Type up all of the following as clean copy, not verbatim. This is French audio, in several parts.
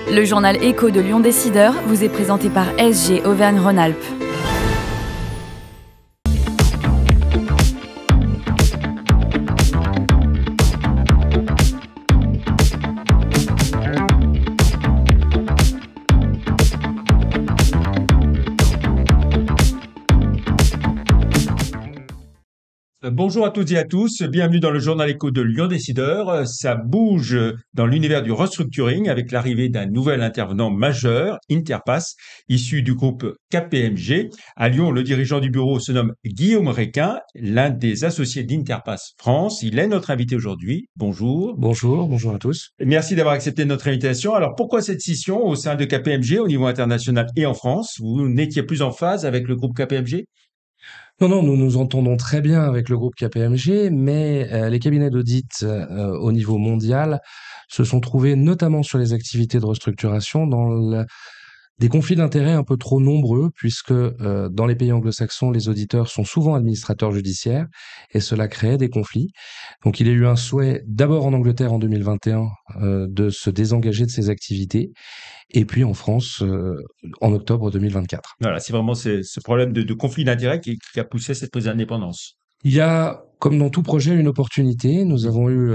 Le journal Écho de Lyon Décideur vous est présenté par SG Auvergne-Rhône-Alpes. Bonjour à toutes et à tous, bienvenue dans le journal Écho de Lyon Décideur. Ça bouge dans l'univers du restructuring avec l'arrivée d'un nouvel intervenant majeur, Interpass, issu du groupe KPMG. À Lyon, le dirigeant du bureau se nomme Guillaume Requin, l'un des associés d'Interpass France. Il est notre invité aujourd'hui. Bonjour. Bonjour à tous. Merci d'avoir accepté notre invitation. Alors pourquoi cette scission au sein de KPMG au niveau international et en France? Vous n'étiez plus en phase avec le groupe KPMG? Non, nous nous entendons très bien avec le groupe KPMG, mais les cabinets d'audit au niveau mondial se sont trouvés, notamment sur les activités de restructuration, des conflits d'intérêts un peu trop nombreux, puisque dans les pays anglo-saxons, les auditeurs sont souvent administrateurs judiciaires, et cela crée des conflits. Donc il y a eu un souhait, d'abord en Angleterre en 2021, de se désengager de ces activités, et puis en France en octobre 2024. Voilà, c'est vraiment ce problème de conflit d'intérêts qui a poussé cette prise d'indépendance. Il y a, comme dans tout projet, une opportunité. Nous avons eu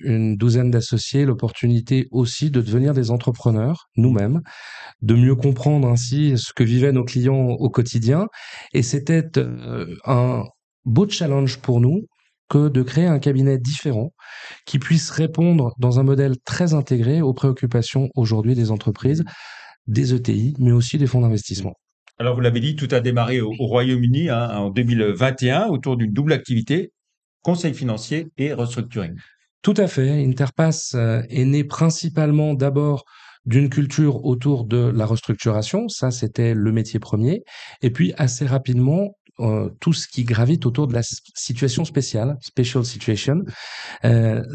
une douzaine d'associés, l'opportunité aussi de devenir des entrepreneurs nous-mêmes, de mieux comprendre ainsi ce que vivaient nos clients au quotidien. Et c'était un beau challenge pour nous que de créer un cabinet différent qui puisse répondre dans un modèle très intégré aux préoccupations aujourd'hui des entreprises, des ETI, mais aussi des fonds d'investissement. Alors, vous l'avez dit, tout a démarré au Royaume-Uni en 2021 autour d'une double activité, conseil financier et restructuring. Tout à fait. Interpass est né principalement d'abord d'une culture autour de la restructuration. Ça, c'était le métier premier. Et puis, assez rapidement, tout ce qui gravite autour de la situation spéciale, special situation,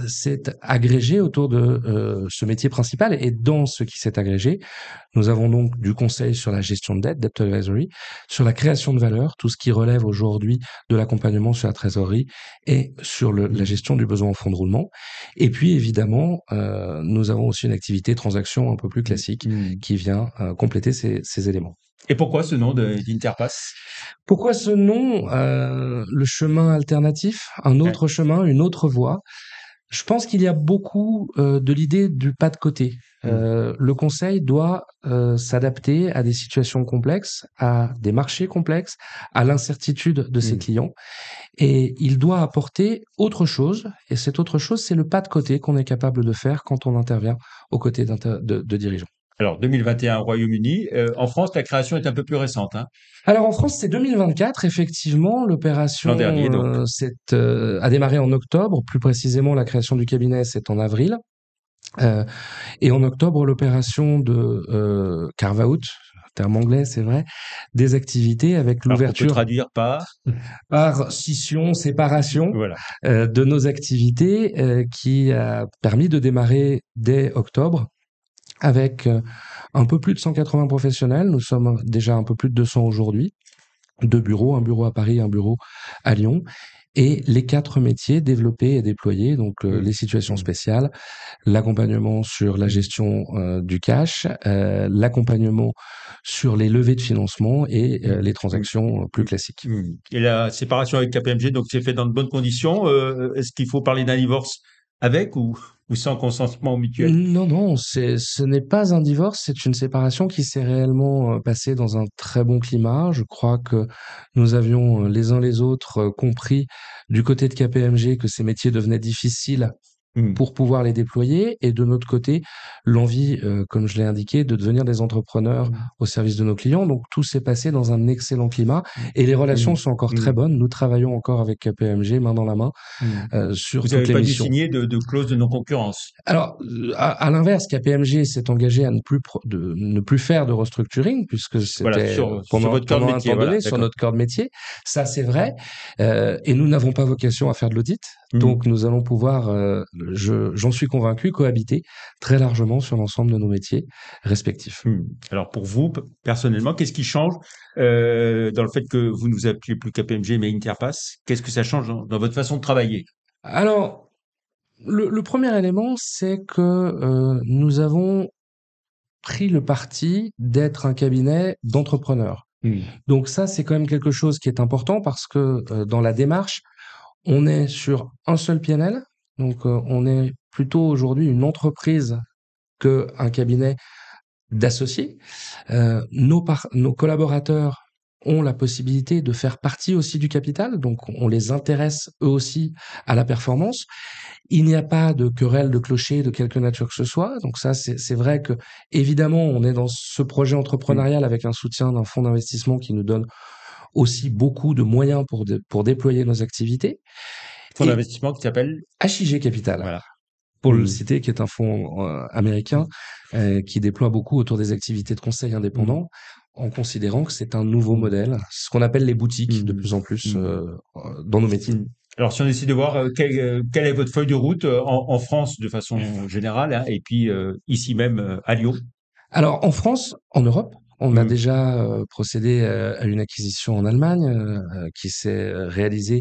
s'est agrégé autour de ce métier principal. Et dans ce qui s'est agrégé, nous avons donc du conseil sur la gestion de dette, debt advisory, sur la création de valeur, tout ce qui relève aujourd'hui de l'accompagnement sur la trésorerie et sur la gestion du besoin en fonds de roulement. Et puis évidemment, nous avons aussi une activité transaction un peu plus classique qui vient compléter ces éléments. Et pourquoi ce nom d'Interpass? Pourquoi ce nom? Le chemin alternatif, un autre chemin, une autre voie. Je pense qu'il y a beaucoup de l'idée du pas de côté. Le conseil doit s'adapter à des situations complexes, à des marchés complexes, à l'incertitude de ses clients. Et il doit apporter autre chose. Et cette autre chose, c'est le pas de côté qu'on est capable de faire quand on intervient aux côtés de dirigeants. Alors, 2021 au Royaume-Uni. En France, la création est un peu plus récente, hein? Alors en France, c'est 2024, effectivement. L'opération L'an dernier, donc. a démarré en octobre. Plus précisément, la création du cabinet, c'est en avril. Et en octobre, l'opération de carve-out, terme anglais, c'est vrai, des activités avec l'ouverture. On peut traduire par scission, séparation voilà. De nos activités qui a permis de démarrer dès octobre avec un peu plus de 180 professionnels. Nous sommes déjà un peu plus de 200 aujourd'hui. 2 bureaux, un bureau à Paris, un bureau à Lyon. Et les 4 métiers développés et déployés, donc les situations spéciales, l'accompagnement sur la gestion du cash, l'accompagnement sur les levées de financement et les transactions plus classiques. Et la séparation avec KPMG, donc c'est fait dans de bonnes conditions. Est-ce qu'il faut parler d'un divorce avec ou sans consentement mutuel? Non, ce n'est pas un divorce, c'est une séparation qui s'est réellement passée dans un très bon climat. Je crois que nous avions les uns les autres compris du côté de KPMG que ces métiers devenaient difficiles pour pouvoir les déployer, et de notre côté, l'envie, comme je l'ai indiqué, de devenir des entrepreneurs au service de nos clients. Donc tout s'est passé dans un excellent climat et les relations sont encore très bonnes. Nous travaillons encore avec KPMG main dans la main sur toutes les missions. Vous n'avez pas dû signer de clause de non-concurrence? Alors, à l'inverse, KPMG s'est engagé à ne plus faire de restructuring, puisque c'était sur pendant votre cœur de un métier, temps donné, voilà, sur d'accord. notre cœur de métier. Ça, c'est vrai. Et nous n'avons pas vocation à faire de l'audit. Donc, nous allons pouvoir, j'en suis convaincu, cohabiter très largement sur l'ensemble de nos métiers respectifs. Alors, pour vous, personnellement, qu'est-ce qui change dans le fait que vous ne vous appelez plus KPMG mais Interpass? Qu'est-ce que ça change dans votre façon de travailler? Alors, le premier élément, c'est que nous avons pris le parti d'être un cabinet d'entrepreneurs. Donc ça, c'est quand même quelque chose qui est important parce que dans la démarche, on est sur un seul PNL. Donc on est plutôt aujourd'hui une entreprise qu'un cabinet d'associés. Nos collaborateurs ont la possibilité de faire partie aussi du capital, donc on les intéresse eux aussi à la performance. Il n'y a pas de querelle de clocher de quelque nature que ce soit, donc ça c'est vrai que évidemment on est dans ce projet entrepreneurial avec un soutien d'un fonds d'investissement qui nous donne aussi beaucoup de moyens pour déployer nos activités. Fonds Et d'investissement qui s'appelle HIG Capital. Voilà. Pour le citer, qui est un fonds américain qui déploie beaucoup autour des activités de conseil indépendant, en considérant que c'est un nouveau modèle, ce qu'on appelle les boutiques de plus en plus dans nos métiers. Alors, si on décide de voir quelle est votre feuille de route en France de façon générale, hein, et puis ici même à Lyon. Alors, en France, en Europe, on a déjà procédé à une acquisition en Allemagne qui s'est réalisée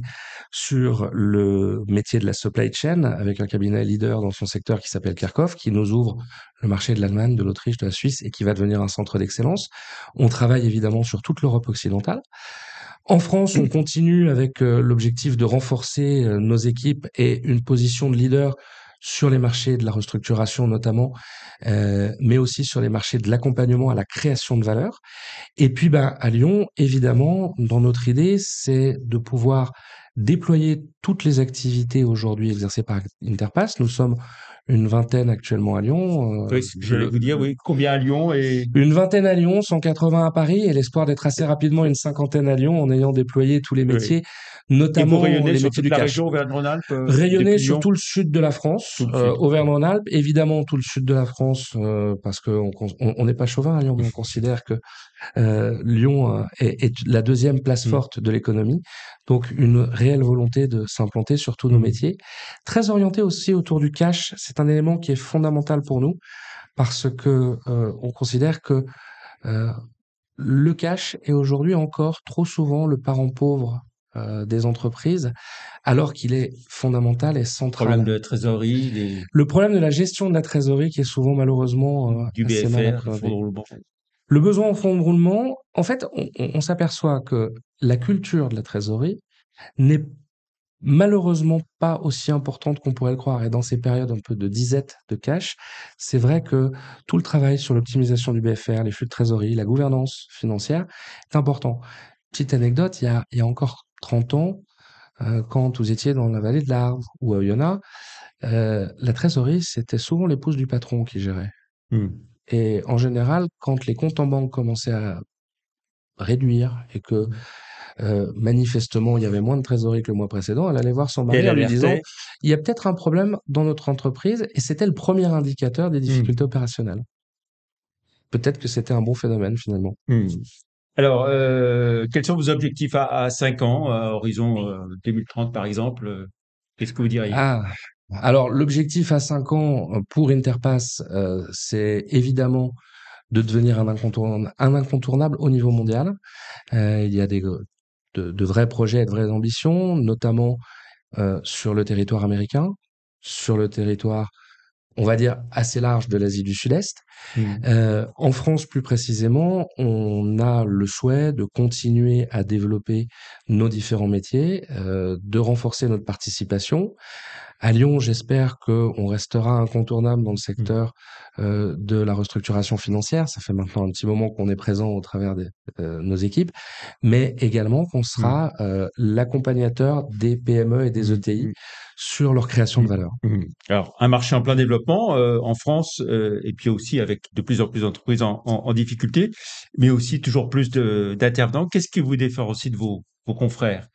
sur le métier de la supply chain avec un cabinet leader dans son secteur qui s'appelle Kerkhoff, qui nous ouvre le marché de l'Allemagne, de l'Autriche, de la Suisse et qui va devenir un centre d'excellence. On travaille évidemment sur toute l'Europe occidentale. En France, on continue avec l'objectif de renforcer nos équipes et une position de leader sur les marchés de la restructuration notamment, mais aussi sur les marchés de l'accompagnement à la création de valeur. Et puis, à Lyon, évidemment, dans notre idée, c'est de pouvoir déployer toutes les activités aujourd'hui exercées par Interpass. Nous sommes une vingtaine actuellement à Lyon. Oui, j'allais vous dire, oui. Combien à Lyon et... Une vingtaine à Lyon, 180 à Paris, et l'espoir d'être assez rapidement une cinquantaine à Lyon en ayant déployé tous les métiers, Et vous notamment rayonnez les sur métiers toute du la cash. région Auvergne-Rhône-Alpes Rayonner depuis sur Lyon tout le sud de la France, Tout le sud. Auvergne-Rhône-Alpes, évidemment tout le sud de la France, parce que on n'est pas chauvin à Lyon, mais on considère que Lyon est la deuxième place forte de l'économie, donc une réelle volonté de s'implanter sur tous nos métiers. Très orienté aussi autour du cash, c'est un élément qui est fondamental pour nous parce que on considère que le cash est aujourd'hui encore trop souvent le parent pauvre des entreprises, alors qu'il est fondamental et central. Problème de trésorerie, Le problème de la gestion de la trésorerie qui est souvent malheureusement du assez mal BFR, appréhendé. fonds de roulement. Le besoin en fonds de roulement, en fait, on s'aperçoit que la culture de la trésorerie n'est malheureusement pas aussi importante qu'on pourrait le croire. Et dans ces périodes un peu de disette de cash, c'est vrai que tout le travail sur l'optimisation du BFR, les flux de trésorerie, la gouvernance financière est important. Petite anecdote, il y a encore 30 ans, quand vous étiez dans la vallée de l'Arve ou à Oyonnax, la trésorerie, c'était souvent l'épouse du patron qui gérait. Et en général, quand les comptes en banque commençaient à réduire et que manifestement il y avait moins de trésorerie que le mois précédent, elle allait voir son mari en lui disant il y a peut-être un problème dans notre entreprise, et c'était le premier indicateur des difficultés opérationnelles. Peut-être que c'était un bon phénomène finalement. Alors, quels sont vos objectifs à 5 ans, à horizon 2030 par exemple qu'est-ce que vous diriez? Alors l'objectif à 5 ans pour Interpass, c'est évidemment de devenir un incontournable au niveau mondial. Il y a de vrais projets et de vraies ambitions, notamment sur le territoire américain, sur le territoire, on va dire, assez large de l'Asie du Sud-Est. En France, plus précisément, on a le souhait de continuer à développer nos différents métiers, de renforcer notre participation. À Lyon, j'espère qu'on restera incontournable dans le secteur de la restructuration financière. Ça fait maintenant un petit moment qu'on est présent au travers de nos équipes, mais également qu'on sera l'accompagnateur des PME et des ETI sur leur création de valeur. Alors, un marché en plein développement en France, et puis aussi avec de plus en plus d'entreprises en difficulté, mais aussi toujours plus d'intervenants. Qu'est-ce qui vous différencie de vos confrères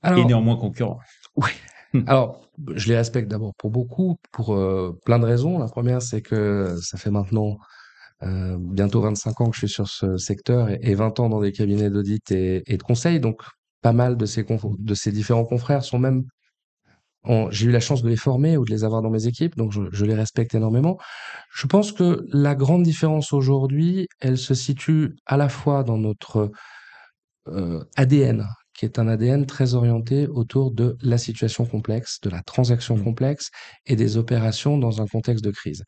et néanmoins concurrents? Oui. Alors, je les respecte d'abord pour beaucoup, pour plein de raisons. La première, c'est que ça fait maintenant bientôt 25 ans que je suis sur ce secteur et 20 ans dans des cabinets d'audit et de conseil. Donc, pas mal de ces différents confrères sont même... J'ai eu la chance de les former ou de les avoir dans mes équipes, donc je les respecte énormément. Je pense que la grande différence aujourd'hui, elle se situe à la fois dans notre ADN, qui est un ADN très orienté autour de la situation complexe, de la transaction complexe et des opérations dans un contexte de crise.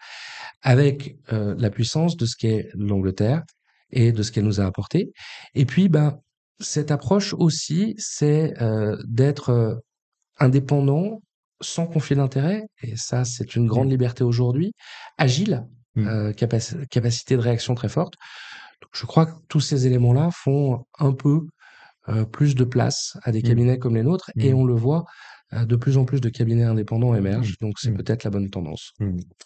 avec la puissance de ce qu'est l'Angleterre et de ce qu'elle nous a apporté. Et puis, cette approche aussi, c'est d'être indépendant, sans conflit d'intérêt, et ça, c'est une grande liberté aujourd'hui, agile, capacité de réaction très forte. Donc, je crois que tous ces éléments-là font un peu plus de place à des cabinets comme les nôtres, et on le voit, de plus en plus de cabinets indépendants émergent, donc c'est peut-être la bonne tendance.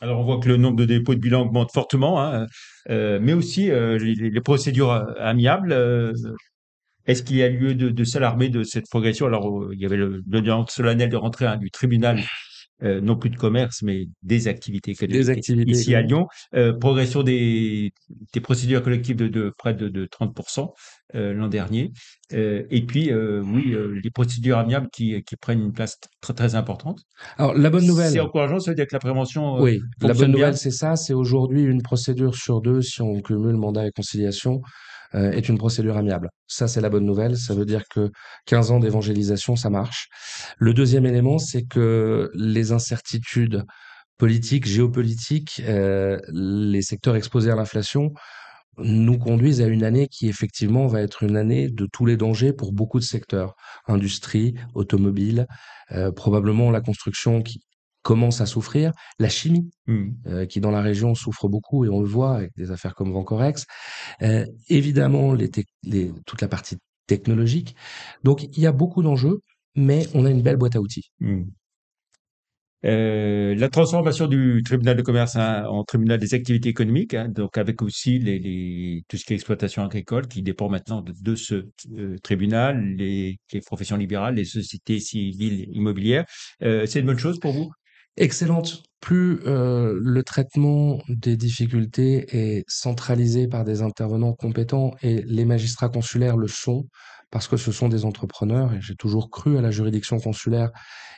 Alors, on voit que le nombre de dépôts de bilan augmente fortement, hein, mais aussi les procédures amiables. Est-ce qu'il y a lieu de s'alarmer de cette progression? Alors, il y avait l'audience solennelle de rentrée du tribunal, non plus de commerce, mais des activités Des économiques activités ici à économiques. Lyon. Progression des procédures collectives de près de 30% l'an dernier. Et puis, oui, les procédures amiables qui prennent une place très, très importante. Alors, la bonne C'est nouvelle, encourageant, ça veut dire que la prévention oui, la bonne fonctionne bien. nouvelle, c'est ça, c'est aujourd'hui une procédure sur deux, si on cumule mandat et conciliation, est une procédure amiable. Ça, c'est la bonne nouvelle. Ça veut dire que 15 ans d'évangélisation, ça marche. Le deuxième élément, c'est que les incertitudes politiques, géopolitiques, les secteurs exposés à l'inflation nous conduisent à une année qui effectivement va être une année de tous les dangers pour beaucoup de secteurs. Industrie, automobile, probablement la construction qui commence à souffrir, la chimie, qui dans la région souffre beaucoup et on le voit avec des affaires comme Vencorex. Évidemment, toute la partie technologique. Donc, il y a beaucoup d'enjeux, mais on a une belle boîte à outils. La transformation du tribunal de commerce en tribunal des activités économiques, hein, donc avec aussi tout ce qui est exploitation agricole qui dépend maintenant de ce tribunal, les professions libérales, les sociétés civiles immobilières. C'est une bonne chose pour vous? Excellente. Plus le traitement des difficultés est centralisé par des intervenants compétents, et les magistrats consulaires le sont, parce que ce sont des entrepreneurs, et j'ai toujours cru à la juridiction consulaire,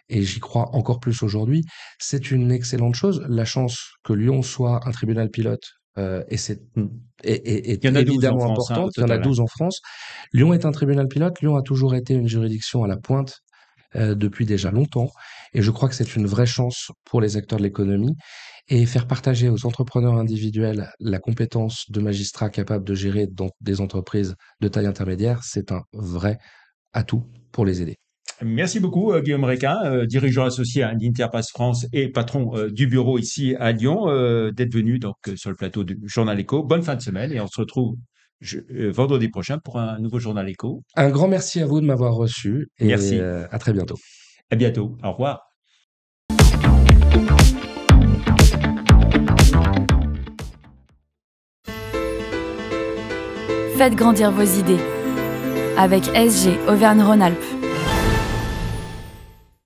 et j'y crois encore plus aujourd'hui, c'est une excellente chose. La chance que Lyon soit un tribunal pilote, et c'est est Il y en a 12 en évidemment France, hein, au importante. Il y en a total, hein. 12 en France. Lyon est un tribunal pilote. Lyon a toujours été une juridiction à la pointe depuis déjà longtemps, et je crois que c'est une vraie chance pour les acteurs de l'économie, et faire partager aux entrepreneurs individuels la compétence de magistrats capables de gérer dans des entreprises de taille intermédiaire, c'est un vrai atout pour les aider. Merci beaucoup, Guillaume Requin, dirigeant associé à d'Interpass France et patron du bureau ici à Lyon, d'être venu donc sur le plateau du Journal Écho. Bonne fin de semaine, et on se retrouve vendredi prochain pour un nouveau Journal Écho. Un grand merci à vous de m'avoir reçu, et Merci. à très bientôt. À bientôt. Au revoir. Faites grandir vos idées avec SG Auvergne-Rhône-Alpes.